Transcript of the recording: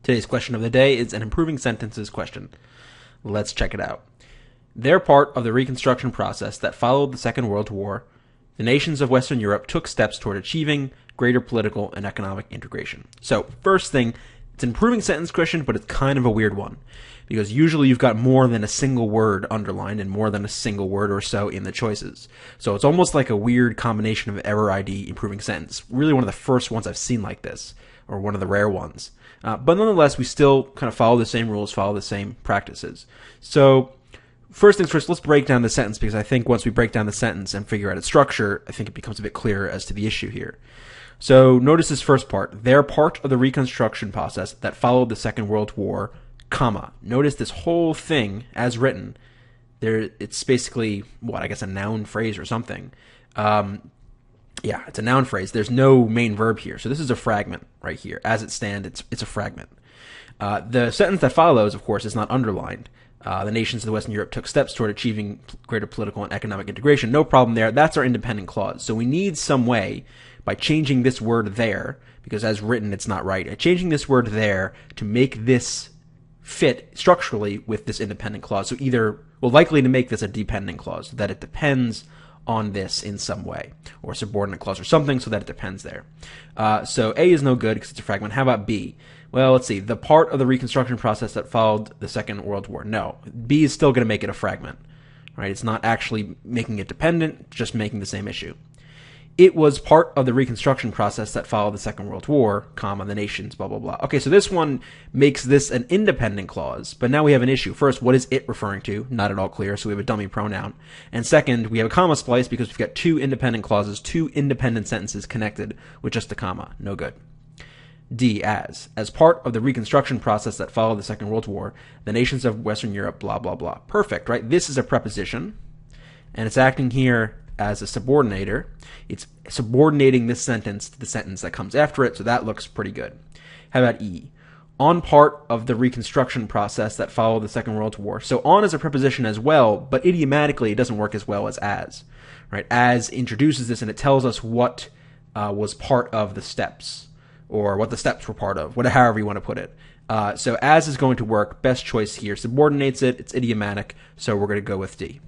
Today's question of the day is an improving sentences question. Let's check it out. They're part of the reconstruction process that followed the Second World War. The nations of Western Europe took steps toward achieving greater political and economic integration. So, first thing, it's an improving sentence question, but it's kind of a weird one. Because usually you've got more than a single word underlined and more than a single word or so in the choices. So it's almost like a weird combination of error ID, improving sentence. Really one of the first ones I've seen like this, or one of the rare ones. But nonetheless, we still kind of follow the same rules, follow the same practices. So, first things first, let's break down the sentence, because I think once we break down the sentence and figure out its structure, I think it becomes a bit clearer as to the issue here. So notice this first part. They're part of the reconstruction process that followed the Second World War, comma. Notice this whole thing, as written, it's basically, a noun phrase or something. Yeah, it's a noun phrase. There's no main verb here. So this is a fragment right here. As it stands, it's a fragment. The sentence that follows, of course, is not underlined. The nations of Western Europe took steps toward achieving greater political and economic integration. No problem there. That's our independent clause. So we need some way, by changing this word there, because as written it's not right, changing this word there to make this fit structurally with this independent clause. So likely to make this a dependent clause, that it depends on this in some way, or a subordinate clause or something, so that it depends there. So A is no good because it's a fragment. How about B? Well, let's see. The part of the reconstruction process that followed the Second World War. No. B is still going to make it a fragment. Right? It's not actually making it dependent, just making the same issue. It was part of the reconstruction process that followed the Second World War, comma, the nations, blah, blah, blah. Okay, so this one makes this an independent clause, but now we have an issue. First, what is it referring to? Not at all clear, so we have a dummy pronoun. And second, we have a comma splice because we've got two independent clauses, two independent sentences connected with just a comma. No good. D, as part of the reconstruction process that followed the Second World War, the nations of Western Europe, blah, blah, blah. Perfect, right? This is a preposition, and it's acting here as a subordinator. It's subordinating this sentence to the sentence that comes after it, so that looks pretty good. How about E? On part of the reconstruction process that followed the Second World War. So on is a preposition as well, but idiomatically it doesn't work as well as. Right? As introduces this and it tells us what was part of the steps, or what the steps were part of, however you want to put it. So as is going to work, best choice here. Subordinates it, it's idiomatic, so we're going to go with D.